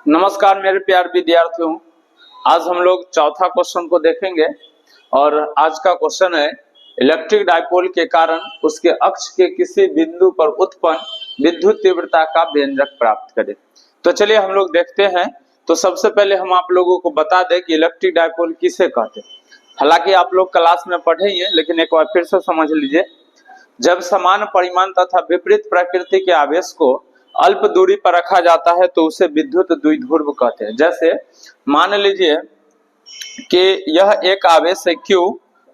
नमस्कार मेरे प्यारे विद्यार्थियों। आज हम लोग चौथा क्वेश्चन को देखेंगे और आज का क्वेश्चन है इलेक्ट्रिक डायपोल के कारण उसके अक्ष के किसी बिंदु पर उत्पन्न विद्युत तीव्रता का व्यंजक प्राप्त करें। तो चलिए हम लोग देखते हैं। तो सबसे पहले हम आप लोगों को बता दें कि इलेक्ट्रिक डायपोल किसे कहते हैं। हालांकि आप लोग क्लास में पढ़े ही हैं, लेकिन एक बार फिर से समझ लीजिए। जब समान परिमाण तथा विपरीत प्रकृति के आवेश को अल्प दूरी पर रखा जाता है तो उसे विद्युत द्विध्रुव कहते हैं। जैसे मान लीजिए कि यह एक आवेश है Q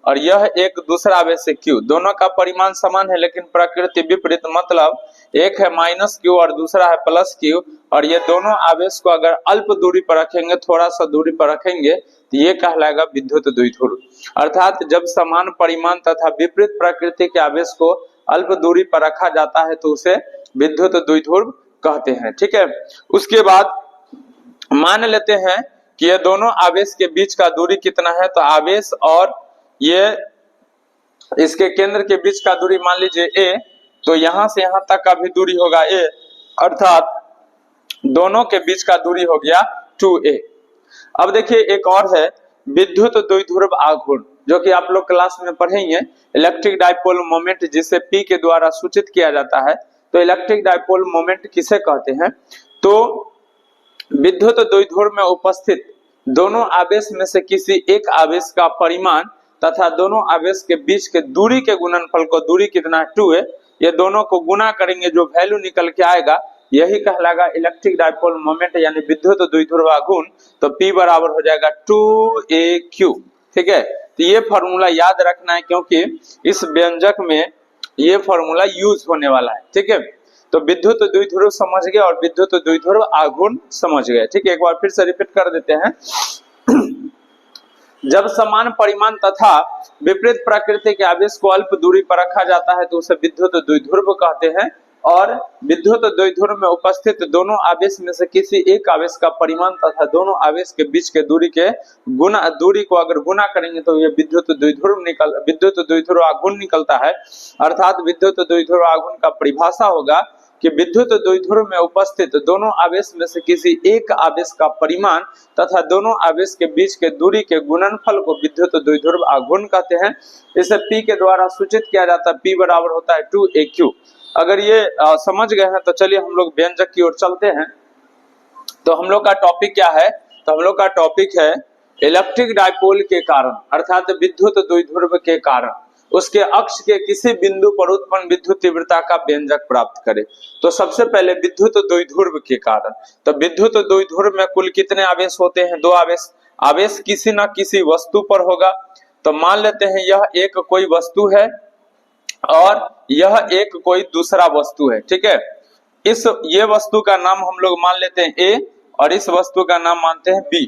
और यह एक दूसरा आवेश है Q, दोनों का परिमाण समान है लेकिन प्रकृति विपरीत, मतलब एक है -Q और दूसरा है +Q, और ये दोनों आवेश को अगर अल्प दूरी पर रखेंगे, थोड़ा सा दूरी पर रखेंगे, तो ये कहलाएगा विद्युत द्विध्रुव। अर्थात जब समान परिमाण तथा विपरीत प्रकृति के आवेश को अल्प दूरी पर रखा जाता है तो उसे विद्युत द्विध्रुव कहते हैं। ठीक है, उसके बाद मान लेते हैं कि ये दोनों आवेश के बीच का दूरी कितना है। तो आवेश और ये इसके केंद्र के बीच का दूरी मान लीजिए a, तो यहां से यहां तक का भी दूरी होगा a, अर्थात दोनों के बीच का दूरी हो गया 2a। अब देखिए एक और है विद्युत द्विध्रुव आघूर्ण, जो कि आप लोग क्लास में पढ़ेंगे। इलेक्ट्रिक डायपोल मोमेंट जिसे P के द्वारा सूचित किया जाता है। तो इलेक्ट्रिक डायपोल मोमेंट किसे कहते हैं? तो विद्युत द्विध्रुव में उपस्थित दोनों आवेश में से किसी एक आवेश का परिमाण तथा दोनों आवेश के बीच के दूरी के गुणनफल को, दूरी कितना है 2a, ये दोनों को गुना करेंगे, जो वैल्यू निकल के आएगा यही कहलाएगा इलेक्ट्रिक डायपोल मोमेंट यानी विद्युत द्विध्रुव आघूर्ण। तो P बराबर हो जाएगा 2AQ। ठीक है, तो ये फॉर्मूला याद रखना है क्योंकि इस व्यंजक में ये फॉर्मूला यूज होने वाला है। ठीक है, तो विद्युत द्विध्रुव समझ गए और विद्युत द्विध्रुव आघूर्ण समझ गए। ठीक है, एक बार फिर से रिपीट कर देते हैं। जब समान परिमाण तथा विपरीत प्रकृति के आवेश को अल्प दूरी पर रखा जाता है तो उसे विद्युत द्विध्रुव कहते हैं। और विद्युत द्विध्रुव में उपस्थित दोनों आवेश में से किसी एक आवेश का परिमाण तथा दोनों आवेश के बीच के दूरी को अगर गुना करेंगे तो ये विद्युत द्विध्रुव आघूर्ण निकलता है। अर्थात विद्युत द्विध्रुव आघूर्ण का परिभाषा होगा कि विद्युत द्विध्रुव में उपस्थित दोनों आवेश में से किसी एक आवेश का परिमाण तथा दोनों आवेश के बीच के दूरी के गुणनफल को विद्युत द्विध्रुव आघूर्ण कहते हैं। इसे P के द्वारा सूचित किया जाता है। P बराबर होता है 2AQ। अगर ये समझ गए हैं तो चलिए हम लोग व्यंजक की ओर चलते हैं। तो हम लोग का टॉपिक क्या है? तो हम लोग का टॉपिक है इलेक्ट्रिक डायपोल के कारण, अर्थात विद्युत द्विध्रुव के कारण उसके अक्ष के किसी बिंदु पर उत्पन्न विद्युत तीव्रता का व्यंजक प्राप्त करें। तो सबसे पहले विद्युत द्विध्रुव के कारण। तो विद्युत द्विध्रुव में कुल कितने आवेश होते हैं? 2 आवेश। आवेश किसी न किसी वस्तु पर होगा। तो मान लेते हैं यह एक कोई वस्तु है और यह एक कोई दूसरा वस्तु है। ठीक है, ये वस्तु का नाम हम लोग मान लेते हैं A और इस वस्तु का नाम मानते हैं B,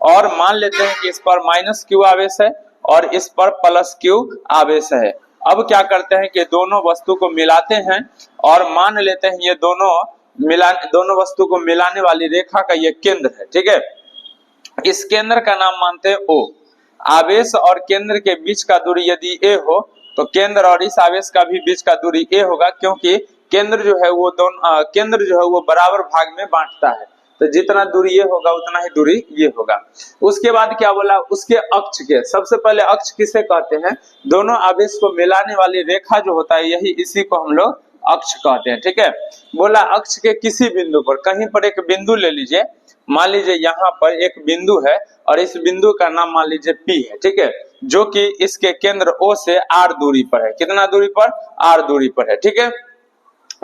और मान लेते हैं कि इस पर -Q आवेश है और इस पर +Q आवेश है। अब क्या करते हैं कि दोनों वस्तु को मिलाते हैं और मान लेते हैं ये दोनों वस्तु को मिलाने वाली रेखा का ये केंद्र है। ठीक है, इस केंद्र का नाम मानते हैं O। आवेश और केंद्र के बीच का दूरी यदि A हो तो केंद्र और इस आवेश का भी बीच का दूरी A होगा, क्योंकि केंद्र जो है वो बराबर भाग में बांटता है। तो जितना दूरी ये होगा उतना ही दूरी ये होगा। उसके बाद क्या बोला? उसके अक्ष के, सबसे पहले अक्ष किसे कहते हैं? दोनों आवेश को मिलाने वाली रेखा जो होता है इसी को हम लोग अक्ष कहते हैं। ठीक है, बोला अक्ष के किसी बिंदु पर, कहीं पर एक बिंदु ले लीजिए। मान लीजिए यहाँ पर एक बिंदु है और इस बिंदु का नाम मान लीजिए P है। ठीक है, जो कि इसके केंद्र O से R दूरी पर है। कितना दूरी पर? R दूरी पर है। ठीक है,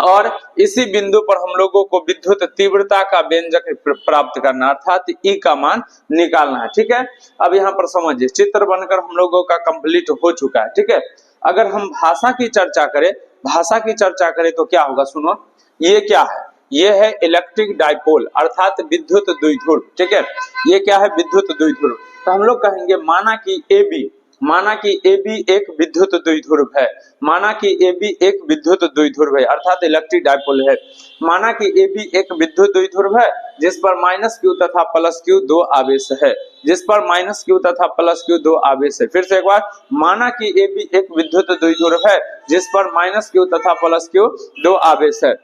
और इसी बिंदु पर हम लोगों को विद्युत तीव्रता का व्यंजक प्राप्त करना, अर्थात E का मान निकालना है। ठीक है, अब यहाँ पर समझिए, चित्र बनकर हम लोगों का कंप्लीट हो चुका है। ठीक है, अगर हम भाषा की चर्चा करें तो क्या होगा? सुनो, ये क्या है? ये है इलेक्ट्रिक डायपोल अर्थात विद्युत द्विध्रुव। ठीक है, ये क्या है? विद्युत द्विध्रुव। तो हम लोग कहेंगे माना कि AB एक विद्युत द्विध्रुव है। माना कि AB एक विद्युत द्विध्रुव है, अर्थात इलेक्ट्रिक डायपोल है। माना कि AB एक विद्युत द्विध्रुव है जिस पर -Q तथा +Q 2 आवेश है। जिस पर -Q तथा +Q 2 आवेश है। फिर से एक बार, माना कि AB एक विद्युत द्विध्रुव है जिस पर -Q तथा +Q 2 आवेश है,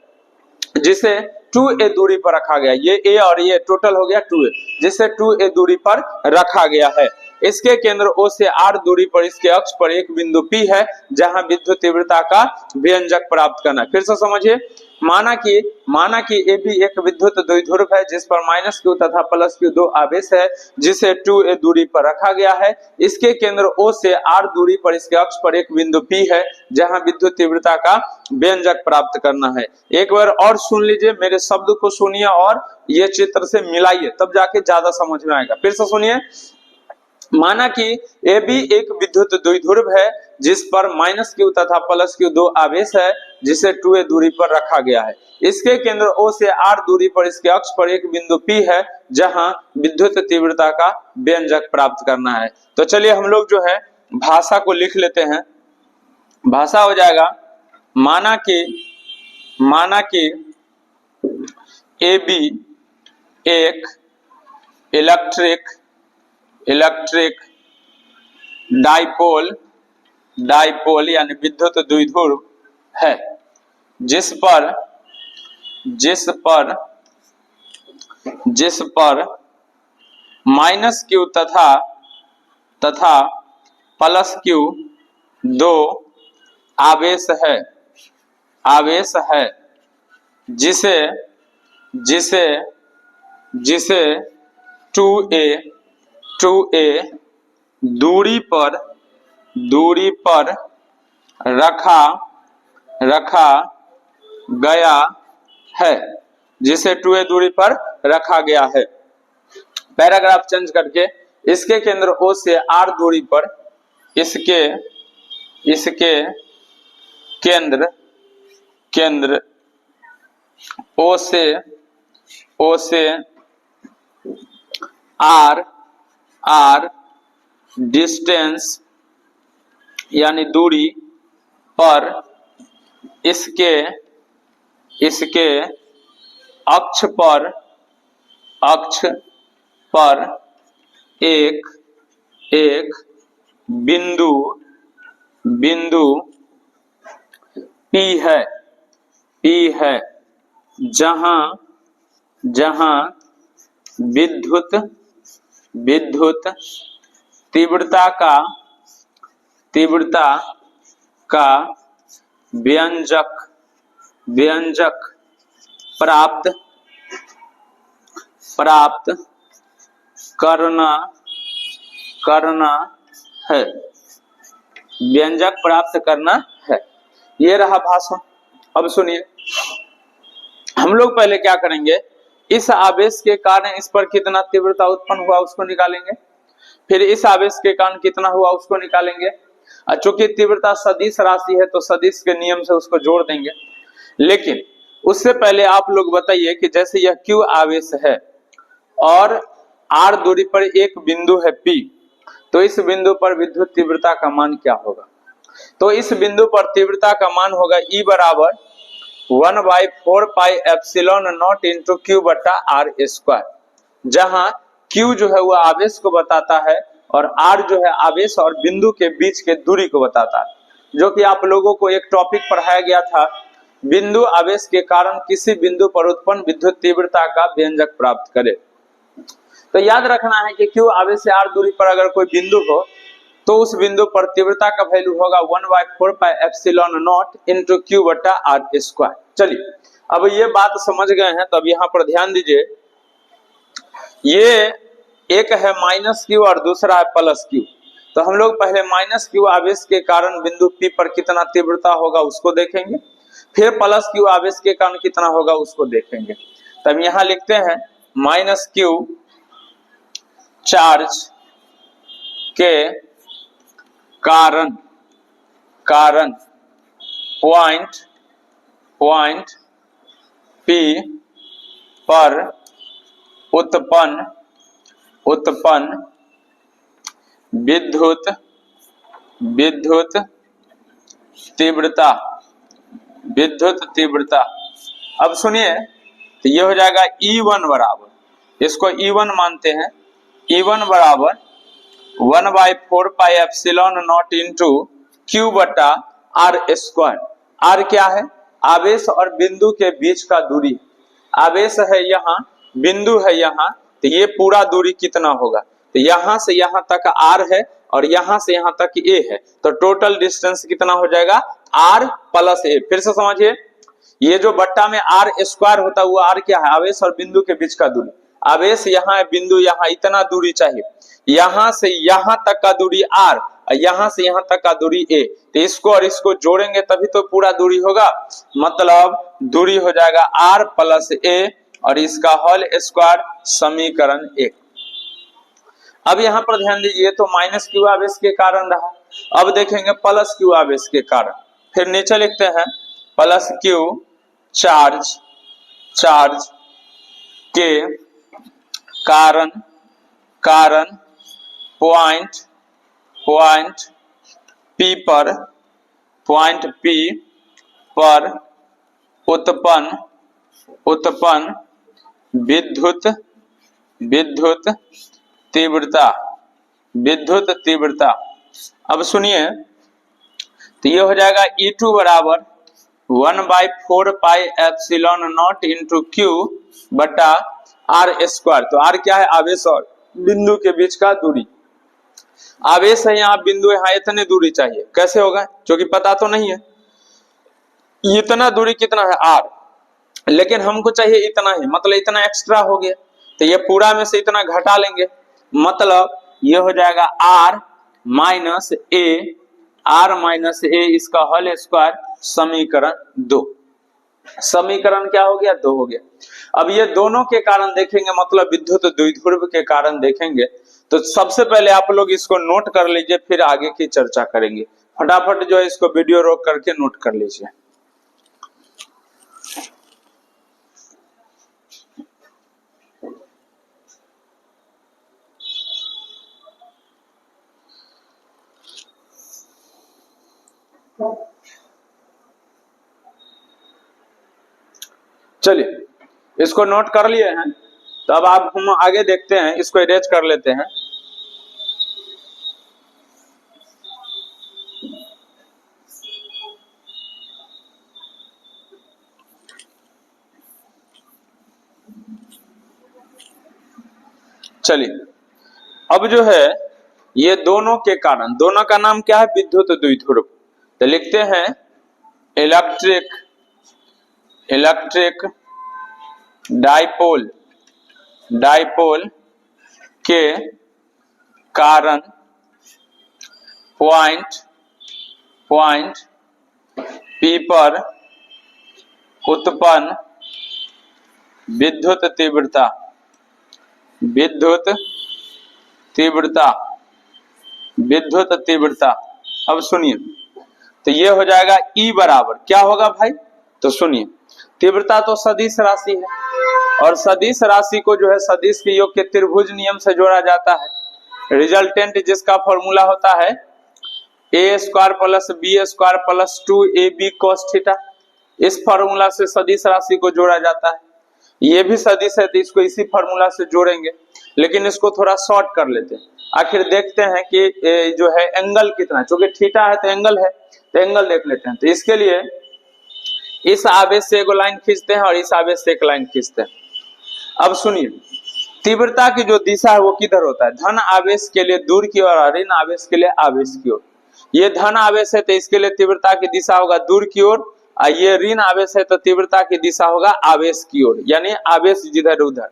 जिसे 2a दूरी पर रखा गया। ये a और ये टोटल हो गया 2a, जिसे 2a दूरी पर रखा गया है। इसके केंद्र O से r दूरी पर इसके अक्ष पर एक बिंदु P है जहां विद्युत तीव्रता का व्यंजक प्राप्त करना। फिर से समझिए, माना कि AB एक विद्युत द्विध्रुव है जिस पर -q तथा +q दो आवेश है जिसे 2a दूरी पर रखा गया है। इसके केंद्र O से r दूरी पर इसके अक्ष पर एक बिंदु P है जहां विद्युत तीव्रता का व्यंजक प्राप्त करना है। एक बार और सुन लीजिए, मेरे शब्द को सुनिए और ये चित्र से मिलाइए, तब जाके ज्यादा समझ में आएगा। फिर से सुनिए, माना कि AB एक विद्युत द्विध्रुव है जिस पर -q तथा +q दो आवेश है जिसे 2a दूरी पर रखा गया है। इसके केंद्र O से r दूरी पर इसके अक्ष पर एक बिंदु P है जहां विद्युत तीव्रता का व्यंजक प्राप्त करना है। तो चलिए हम लोग जो है भाषा को लिख लेते हैं। भाषा हो जाएगा, माना कि AB एक इलेक्ट्रिक डाइपोल यानी विद्युत द्विध्रुव है जिस पर -q तथा +q दो आवेश है जिसे 2a दूरी पर रखा गया है, जिसे 2a दूरी पर रखा गया है। पैराग्राफ चेंज करके, इसके केंद्र O से r दूरी पर इसके केंद्र O से r डिस्टेंस यानी दूरी पर इसके अक्ष पर एक बिंदु P है जहां विद्युत तीव्रता का व्यंजक प्राप्त करना है। व्यंजक प्राप्त करना है, ये रहा भाषा। अब सुनिए, हम लोग पहले क्या करेंगे, इस आवेश के कारण इस पर कितना तीव्रता उत्पन्न हुआ उसको निकालेंगे, फिर इस आवेश के कारण कितना हुआ उसको निकालेंगे। चूंकि तीव्रता सदिश राशि है तो सदिश के नियम से उसको जोड़ देंगे। लेकिन उससे पहले आप लोग बताइए कि जैसे यह Q आवेश है और R दूरी पर एक बिंदु है P, तो इस बिंदु पर विद्युत तीव्रता का मान क्या होगा? तो इस बिंदु पर तीव्रता का मान होगा E बराबर 1/4πε0 इंटू Q बटा R², जहां Q जो है वो आवेश को बताता है और R जो है आवेश और बिंदु के बीच के दूरी को बताता है, जो कि आप लोगों को एक टॉपिक पढ़ाया गया था, बिंदु आवेश के कारण किसी बिंदु पर उत्पन्न विद्युत तीव्रता का व्यंजक प्राप्त करे। तो याद रखना है कि Q आवेश से R दूरी पर अगर कोई बिंदु हो तो उस बिंदु पर तीव्रता का वैल्यू होगा 1/4πε0 इंटू Q बटा R²। चलिए, अब ये बात समझ गए हैं तो अब यहाँ पर ध्यान दीजिए, ये एक है -q और दूसरा है +q। तो हम लोग पहले -q आवेश के कारण बिंदु P पर कितना तीव्रता होगा उसको देखेंगे, फिर +q आवेश के कारण कितना होगा उसको देखेंगे। तब यहाँ लिखते हैं -q चार्ज के कारण पॉइंट P पर उत्पन्न विद्युत तीव्रता। अब सुनिए, तो ये हो जाएगा E1 बराबर, इसको E1 मानते हैं, E1 बराबर 1/4πε0 इंटू Q बटा R²। R क्या है? आवेश और बिंदु के बीच का दूरी। आवेश है यहाँ, बिंदु है यहाँ, तो ये पूरा दूरी कितना होगा, तो यहाँ से यहाँ तक r है और यहाँ से यहाँ तक a है, तो टोटल डिस्टेंस कितना हो जाएगा r प्लस a। फिर से समझिए, ये जो बट्टा में r स्क्वायर होता है वो r क्या है, आवेश और बिंदु के बीच का दूरी। आवेश यहाँ है, बिंदु यहाँ, इतना दूरी चाहिए, यहाँ से यहाँ तक का दूरी r, यहाँ से यहाँ तक का दूरी a, तो इसको और इसको जोड़ेंगे तभी तो पूरा दूरी होगा, मतलब दूरी हो जाएगा r प्लस a और इसका होल स्क्वायर, समीकरण 1। अब यहाँ पर ध्यान दीजिए, तो माइनस क्यू आवेश के कारण रहा, अब देखेंगे प्लस क्यू आवेश के कारण। फिर नीचे लिखते हैं प्लस क्यू चार्ज के कारण पॉइंट P पर उत्पन्न विद्युत तीव्रता। अब सुनिए, तो ये हो जाएगा E2 बराबर 1/4 pi epsilon not into Q बटा r स्क्वायर। तो r क्या है, आवेश और बिंदु के बीच का दूरी। आवेश है यहाँ, बिंदु है यहाँ, इतने दूरी चाहिए, कैसे होगा, क्योंकि पता तो नहीं है इतना दूरी कितना है r, लेकिन हमको चाहिए इतना ही, मतलब इतना एक्स्ट्रा हो गया, तो ये पूरा में से इतना घटा लेंगे, मतलब ये हो जाएगा r माइनस ए इसका होल स्क्वायर, समीकरण 2। समीकरण क्या हो गया, 2 हो गया। अब ये दोनों के कारण देखेंगे, मतलब विद्युत द्विध्रुव के कारण देखेंगे, तो सबसे पहले आप लोग इसको नोट कर लीजिए, फिर आगे की चर्चा करेंगे। फटाफट जो है इसको वीडियो रोक करके नोट कर लीजिए। चलिए, इसको नोट कर लिए हैं, तो अब आप हम आगे देखते हैं, इसको इरेज कर लेते हैं। चलिए, अब जो है ये दोनों के कारण, दोनों का नाम क्या है, विद्युत द्विध्रुव। तो लिखते हैं इलेक्ट्रिक डाइपोल के कारण पॉइंट P पर उत्पन्न विद्युत तीव्रता। अब सुनिए, तो ये हो जाएगा E बराबर क्या होगा भाई, तो सुनिए, तीव्रता तो सदिश राशि है, और सदिश राशि को जो है सदिश के योग के त्रिभुज नियम से जोड़ा जाता है। रिजल्टेंट जिसका फॉर्मूला होता है a square plus b square plus 2ab cos theta, इस फॉर्मूला से सदिश राशि को जोड़ा जाता है। ये भी सदिश है, तो इसको इसी फॉर्मूला से जोड़ेंगे, लेकिन इसको थोड़ा शॉर्ट कर लेते हैं, आखिर देखते हैं कि जो है एंगल कितना है, क्योंकि थीटा है तो एंगल है, तो एंगल देख लेते हैं। तो इसके लिए इस आवेश से एक लाइन खींचते हैं और इस आवेश से एक लाइन खींचते हैं। अब सुनिए, तीव्रता की जो दिशा है वो किधर होता है, धन आवेश के लिए दूर की ओर और ऋण आवेश के लिए आवेश की ओर। ये धन आवेश है तो इसके लिए तीव्रता की दिशा होगा दूर की ओर, और ये ऋण आवेश है तो तीव्रता की दिशा होगा आवेश की ओर, यानी आवेश जिधर उधर।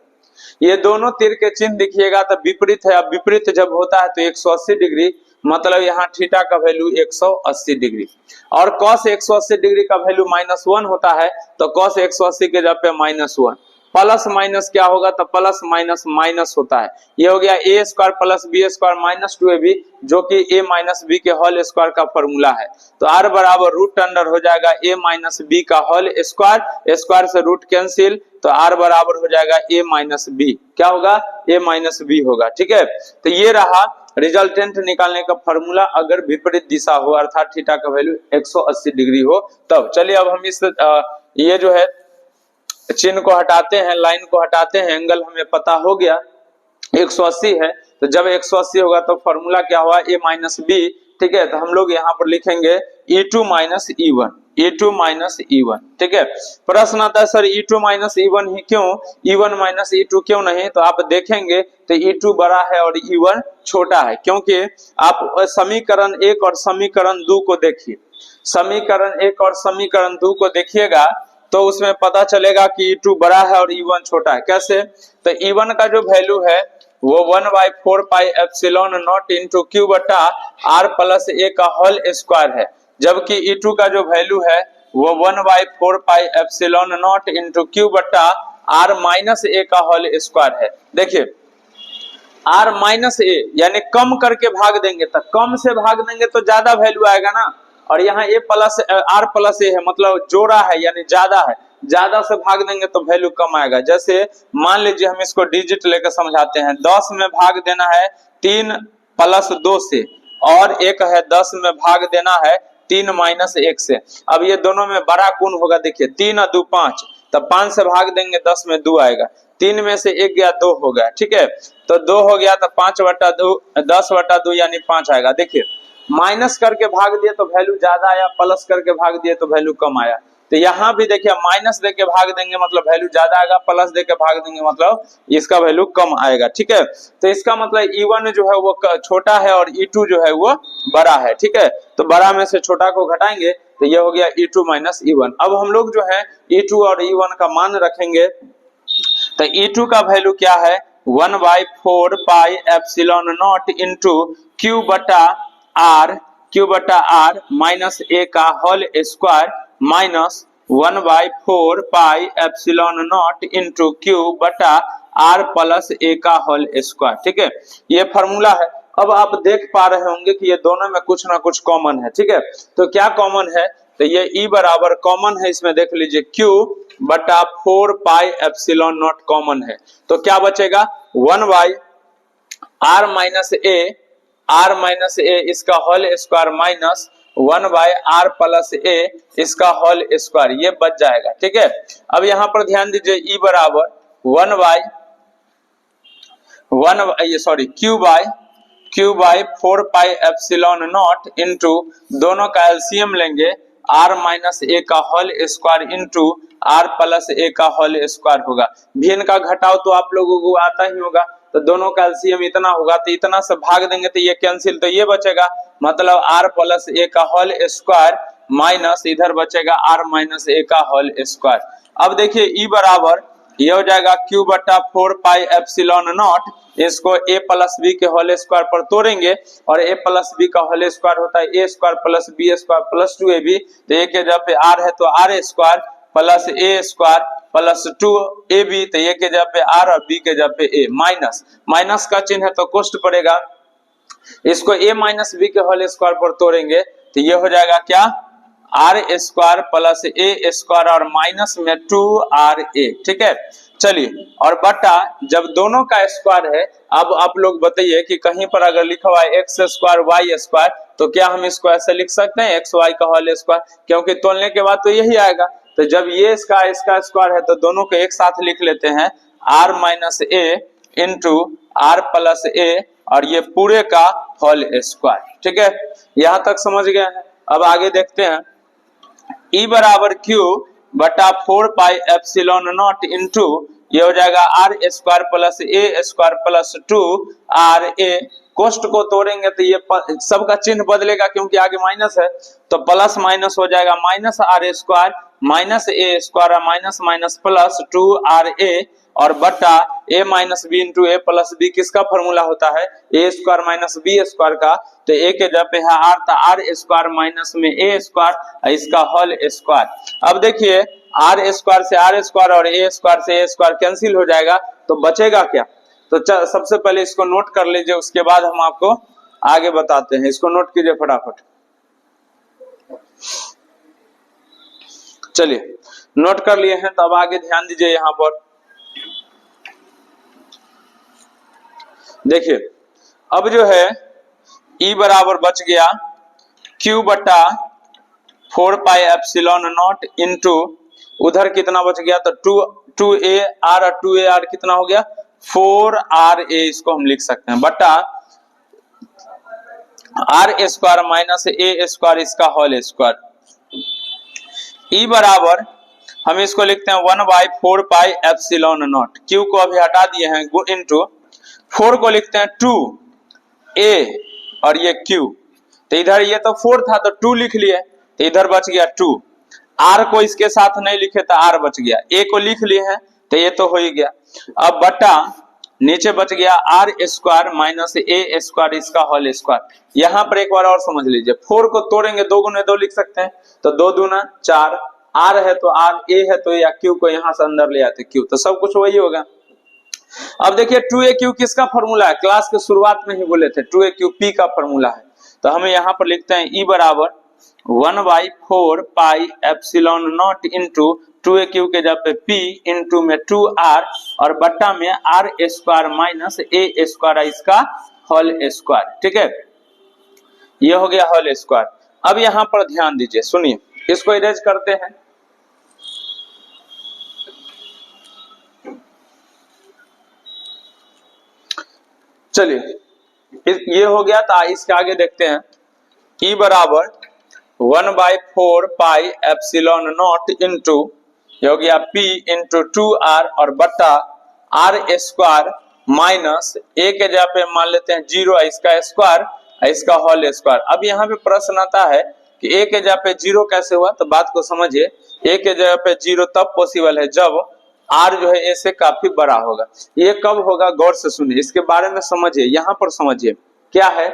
ये दोनों तीर के चिन्ह दिखिएगा तो विपरीत है। अब विपरीत जब होता है तो 180 डिग्री, मतलब यहाँ थीटा का वैल्यू 180 डिग्री, और cos 180 डिग्री का वैल्यू -1 होता है, तो cos 180 के जगह पे -1। प्लस माइनस क्या होगा, तो प्लस माइनस माइनस होता है। ये हो गया a square plus b square minus 2ab, जो कि a माइनस b के होल स्क्वायर का फॉर्मूला है। तो r बराबर रूट अंडर हो जाएगा a माइनस b का होल स्क्वायर, स्क्वायर से रूट कैंसिल, तो r बराबर हो जाएगा a माइनस b। क्या होगा, a माइनस b होगा। ठीक है, तो ये रहा रिजल्टेंट निकालने का फॉर्मूला, अगर विपरीत दिशा हो अर्थात थीटा का वैल्यू 180 डिग्री हो तब। चलिए, अब हम इस ये जो है चिन्ह को हटाते हैं, लाइन को हटाते हैं, एंगल हमें पता हो गया 180 है, तो जब 180 होगा तो फॉर्मूला क्या हुआ, a माइनस बी। ठीक है, तो हम लोग यहाँ पर लिखेंगे E2 minus E1, E2 minus E1, ठीक है। प्रश्न आता है सर E2 माइनस E1 ही क्यों, E1 माइनस E2 क्यों नहीं? तो आप देखेंगे तो E2 बड़ा है और E1 छोटा है, क्योंकि आप समीकरण 1 और समीकरण 2 को देखिए। समीकरण 1 और समीकरण 2 को देखिएगा तो उसमें पता चलेगा कि E2 बड़ा है और E1 छोटा है। कैसे? तो E1 का जो वैल्यू है वो 1/4 pi epsilon not into Q बटा आर प्लस ए का होल स्क्वायर है, जबकि E2 का जो वैल्यू है वो 1/4 pi epsilon not into Q बटा आर माइनस ए का होल स्क्वायर है। देखिए आर माइनस ए यानी कम करके भाग देंगे, तो कम से भाग देंगे तो ज्यादा वैल्यू आएगा ना, और यहाँ ए प्लस आर प्लस ए है मतलब जोड़ा है यानी ज्यादा है, ज्यादा से भाग देंगे तो वैल्यू कम आएगा। जैसे मान लीजिए हम इसको डिजिट लेकर समझाते हैं, 10 में भाग देना है 3 प्लस 2 से, और एक है 10 में भाग देना है 3 माइनस 1 से। अब ये दोनों में बड़ा कौन होगा? देखिए 3 और 2 5, तब 5 से भाग देंगे 10 में 2 आएगा, 3 में से 1 गया 2 हो गया, ठीक है। तो 2 हो गया तो 5/2 10/2 यानी 5 आएगा। देखिए माइनस करके भाग दिए तो वैल्यू ज्यादा आया, प्लस करके भाग दिए तो वैल्यू कम आया। तो यहाँ भी देखिए माइनस देके भाग देंगे मतलब वैल्यू ज्यादा आएगा, प्लस देके भाग देंगे मतलब इसका वैल्यू कम आएगा, ठीक है। तो इसका मतलब E1 जो है वो छोटा है और E2 जो है वो बड़ा है, ठीक है। तो बड़ा में से छोटा को घटाएंगे तो ये हो गया E2 माइनस E1। अब हम लोग जो है E2 और E1 का मान रखेंगे, तो E2 का वैल्यू क्या है? 1/4 pi epsilon not into Q बटा आर माइनस ए का whole square minus 1/4 pi epsilon not into Q बटा आर प्लस ए का होल स्क्वायर, ठीक है। ये फॉर्मूला है। अब आप देख पा रहे होंगे कि ये दोनों में कुछ ना कुछ कॉमन है, ठीक है। तो क्या कॉमन है? तो ये E बराबर कॉमन है, इसमें देख लीजिए Q बटा 4 पाई एप्सिलॉन नॉट कॉमन है, तो क्या बचेगा? 1/r माइनस ए इसका whole square minus 1/r plus A इसका होल स्क्वायर, ये बच जाएगा, ठीक है। अब यहां पर ध्यान दीजिए E बराबर Q by 4 pi epsilon not into दोनों का एलसीएम लेंगे r माइनस ए का whole square into R plus A का होल स्क्वायर होगा। भिन्न का घटाव तो आप लोगों को आता ही होगा, तो दोनों का एलसीएम इतना होगा, तो इतना से भाग देंगे तो ये कैंसिल, तो ये बचेगा मतलब r प्लस ए का होल स्क्वायर माइनस इधर बचेगा r माइनस ए का होल स्क्वायर। अब देखिए E बराबर ये हो जाएगा Q बटा 4 पाई एप्सिलॉन नॉट, इसको a प्लस बी के होल स्क्वायर पर तोड़ेंगे, और a प्लस बी का होल स्क्वायर होता है a square plus B square plus 2ab, तो a के जगह पे r है तो r square plus a square plus 2ab, तो a के जगह पे r और b के जगह पे a, माइनस का चिन्ह है तो कोष्ट पड़ेगा, इसको a माइनस बी के होल स्क्वायर पर तोड़ेंगे तो ये हो जाएगा क्या? r square plus a square और माइनस में 2ra, ठीक है। चलिए और बटा जब दोनों का स्क्वायर है, अब आप लोग बताइए कि कहीं पर अगर लिखा हुआ है x स्क्वायर y स्क्वायर, तो क्या हम इसको ऐसे लिख सकते हैं x y का होल स्क्वायर? क्योंकि तोड़ने के बाद तो यही आएगा, तो जब ये इसका स्क्वायर है तो दोनों को एक साथ लिख लेते हैं r minus A into R plus A और ये पूरे का होल स्क्वायर, ठीक है। यहां तक समझ गए हैं। अब आगे देखते हैं E बराबर Q बटा 4 पाई एप्सिलॉन नॉट इंटू ये हो जाएगा r square plus a square plus 2ra, कोष्ट को तोड़ेंगे तो ये सबका चिन्ह बदलेगा क्योंकि आगे माइनस है, तो प्लस माइनस हो जाएगा minus r square minus a square minus minus plus 2ra और बटा a minus B into A plus B, किसका फॉर्मूला होता है? a square minus B square का, तो a के जगह पे है r, तो r स्क्वायर माइनस में a स्क्वायर इसका होल स्क्वायर। अब देखिए r स्क्वायर से r स्क्वायर और a स्क्वायर से a स्क्वायर कैंसिल हो जाएगा, तो बचेगा क्या? तो सबसे पहले इसको नोट कर लीजिए, उसके बाद हम आपको आगे बताते हैं। इसको नोट कीजिए फटाफट। चलिए नोट कर लिए हैं, तब आगे ध्यान दीजिए। यहाँ पर देखिए अब जो है E बराबर बच गया Q बटा 4 पाई एप्सिलॉन नॉट इंटू उधर कितना बच गया? तो 2a r और 2a r कितना हो गया? 4ra, इसको हम लिख सकते हैं बटा R square minus A square इसका होल स्क्वायर। ई बराबर हम इसको लिखते हैं 1/4 पाई एप्सिलॉन नॉट। क्यू को अभी हटा दिए हैं, इनटू 4 को लिखते हैं 2 ए और ये क्यू, तो इधर ये तो 4 था तो 2 लिख लिए, तो इधर बच गया 2। आर को इसके साथ नहीं लिखे तो आर बच गया, ए को लिख लिए हैं तो ये तो हो ही गया। अब बटा नीचे बच गया R square minus A square इसका होल स्क्वायर। यहां पर एक बार और समझ लीजिए, 4 को तोड़ेंगे 2 गुने 2 लिख सकते हैं, तो 2 दूना 4, आर है तो आर, ए है तो या क्यू को यहां से अंदर ले आते क्यू, तो सब कुछ वही होगा। अब देखिए 2aq किसका फॉर्मूला है, क्लास के शुरुआत में ही बोले थे 2aq p का फॉर्मूला है, तो हमें यहाँ पर लिखते हैं ई बराबर 1/4 pi epsilon not into 2aq के जगह पे p इंटू में 2r और बट्टा में r square minus A square इसका होल स्क्वायर। ठीक है, ये हो गया होल स्क्वायर। अब यहाँ पर ध्यान दीजिए, सुनिए, इसको इरेज करते हैं। चलिए ये हो गया, तो इसके आगे देखते हैं। ई बराबर 1/4 पाई एप्सिलॉन नॉट इंटू ये हो गया p इंटू 2r और बट्टा r स्क्वायर माइनस ए के जगह पे मान लेते हैं 0 इसका स्क्वायर इसका होल स्क्वायर। अब यहाँ पे प्रश्न आता है कि ए के जगह पे 0 कैसे हुआ, तो बात को समझिए। ए के जगह पे 0 तब पॉसिबल है जब आर जो है ए से काफी बड़ा होगा। ये कब होगा, गौर से सुनिए, इसके बारे में समझिए। यहाँ पर समझिए क्या है,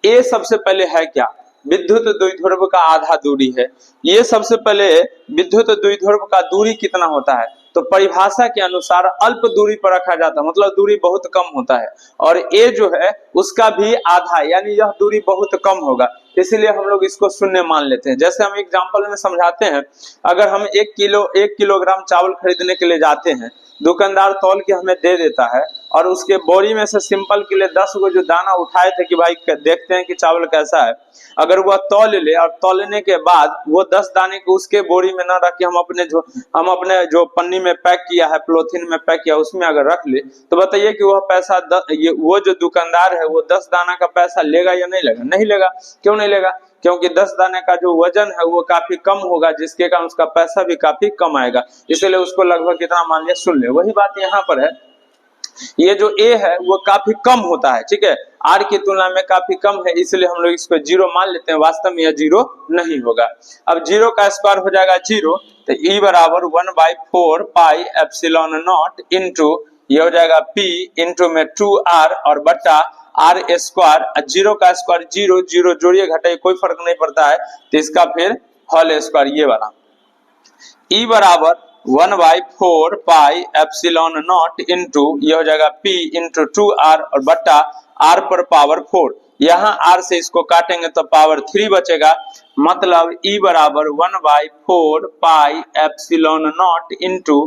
ए सबसे पहले है क्या, विद्युत द्विध्रुव का आधा दूरी है। ये सबसे पहले विद्युत द्विध्रुव का दूरी कितना होता है, तो परिभाषा के अनुसार अल्प दूरी पर रखा जाता है, मतलब दूरी बहुत कम होता है, और ए जो है उसका भी आधा, यानी यह दूरी बहुत कम होगा, इसीलिए हम लोग इसको शून्य मान लेते हैं। जैसे हम एग्जांपल में समझाते हैं, अगर हम 1 किलोग्राम चावल खरीदने के लिए जाते हैं, दुकानदार तौल के हमें दे देता है और उसके बोरी में से सिंपल के लिए 10 को जो दाना उठाए थे कि भाई देखते हैं कि चावल कैसा है, अगर वह तौल ले और तौलने के बाद वो 10 दाने को उसके बोरी में न रख के हम अपने जो पन्नी में पैक किया है, पॉलिथीन में पैक किया, उसमें अगर रख ले, तो बताइए कि वह पैसा वो जो दुकानदार है वो 10 दाना का पैसा लेगा या नहीं लेगा? नहीं लेगा। क्यों नहीं लेगा? क्योंकि 10 दाने का जो वजन है वो काफी कम होगा, जिसके कारण उसका पैसा भी काफी कम आएगा, इसलिए उसको लगभग कितना मान लिया, शून्य। वही बात यहाँ पर है, ये जो ए है वो काफी कम होता है, ठीक है, आर की तुलना में काफी कम है, इसलिए हम लोग इसको 0 मान लेते हैं। वास्तव में यह 0 नहीं होगा। अब 0 का स्क्वायर हो जाएगा 0, तो ई बराबर 1/4 पाई एप्सिलॉन नॉट इंटू ये हो जाएगा p इंटू में 2r और बट्टा आर स्क्वायर। 0 का स्क्वायर 0, 0 जोड़िए घटाइए कोई फर्क नहीं पड़ता है, तो इसका फिर होल स्क्वायर ये वाला। ई बराबर 1/4 पाई एप्सिलॉन नॉट इंटू ये हो जाएगा p इंटू 2r और बट्टा r पर पावर 4। यहाँ r से इसको काटेंगे तो पावर 3 बचेगा, मतलब ई बराबर 1/4 pi epsilon not into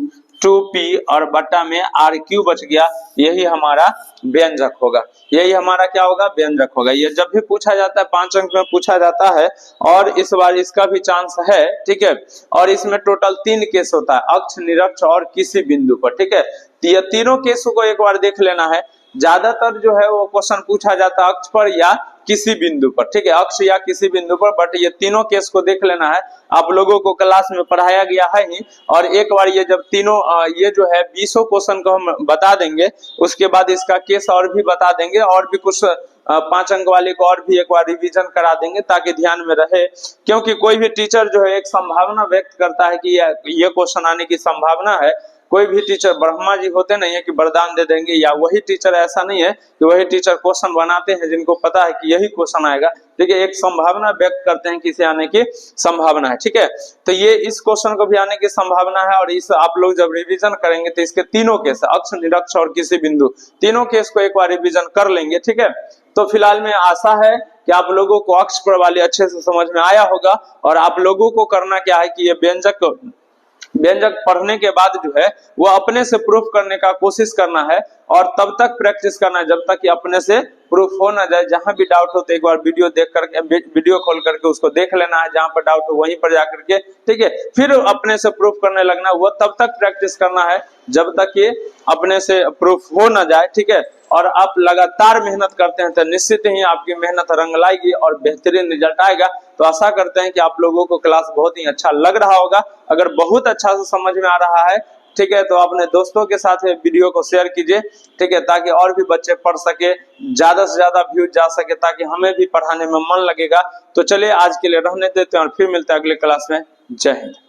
2p और बट्टा में r³ बच गया। यही हमारा व्यंजक होगा, यही हमारा क्या होगा, व्यंजक होगा। ये जब भी पूछा जाता है 5 अंक में पूछा जाता है, और इस बार इसका भी चांस है, ठीक है। और इसमें टोटल 3 केस होता है, अक्ष, निरक्ष और किसी बिंदु पर, ठीक है। तो ये तीनों केसों को एक बार देख लेना है। ज्यादातर जो है वो क्वेश्चन पूछा जाता है अक्ष पर या किसी बिंदु पर, ठीक है, अक्ष या किसी बिंदु पर, बट ये तीनों केस को देख लेना है। आप लोगों को क्लास में पढ़ाया गया है ही, और एक बार ये जब तीनों ये जो है 20 क्वेश्चन को हम बता देंगे, उसके बाद इसका केस और भी बता देंगे, और भी कुछ 5 अंक वाले को और भी एक बार रिवीजन करा देंगे ताकि ध्यान में रहे। क्योंकि कोई भी टीचर जो है एक संभावना व्यक्त करता है कि ये क्वेश्चन आने की संभावना है। कोई भी टीचर ब्रह्मा जी होते नहीं है कि वरदान दे देंगे, या वही टीचर ऐसा नहीं है कि वही टीचर क्वेश्चन बनाते हैं जिनको पता है कि यही क्वेश्चन आएगा, ठीक है। एक संभावना व्यक्त करते हैं किसी आने की संभावना है, ठीक है। तो ये इस क्वेश्चन को भी आने की संभावना है, और इस आप लोग जब रिवीजन करेंगे तो इसके तीनों केस, अक्ष, निरक्ष और किसी बिंदु, तीनों केस को एक बार रिवीजन कर लेंगे, ठीक है। तो फिलहाल में आशा है कि आप लोगों को अक्ष पर वाले अच्छे से समझ में आया होगा, और आप लोगों को करना क्या है कि ये व्यंजक पढ़ने के बाद जो है वो अपने से प्रूफ करने का कोशिश करना है, और तब तक प्रैक्टिस करना है जब तक कि अपने से प्रूफ हो ना जाए। जहां भी डाउट हो तो एक बार वीडियो खोल करके उसको देख लेना है, जहां पर डाउट हो वहीं पर जाकर के, ठीक है, फिर अपने से प्रूफ करने लगना। वो तब तक प्रैक्टिस करना है जब तक ये अपने से प्रूफ हो ना जाए, ठीक है। और आप लगातार मेहनत करते हैं तो निश्चित ही आपकी मेहनत रंग लाएगी और बेहतरीन रिजल्ट आएगा। तो आशा करते हैं कि आप लोगों को क्लास बहुत ही अच्छा लग रहा होगा। अगर बहुत अच्छा से समझ में आ रहा है, ठीक है, तो अपने दोस्तों के साथ वीडियो को शेयर कीजिए, ठीक है, ताकि और भी बच्चे पढ़ सके, ज्यादा से ज्यादा व्यूज जा सके, ताकि हमें भी पढ़ाने में मन लगेगा। तो चलिए आज के लिए रहने देते हैं और फिर मिलते हैं अगले क्लास में। जय हिंद।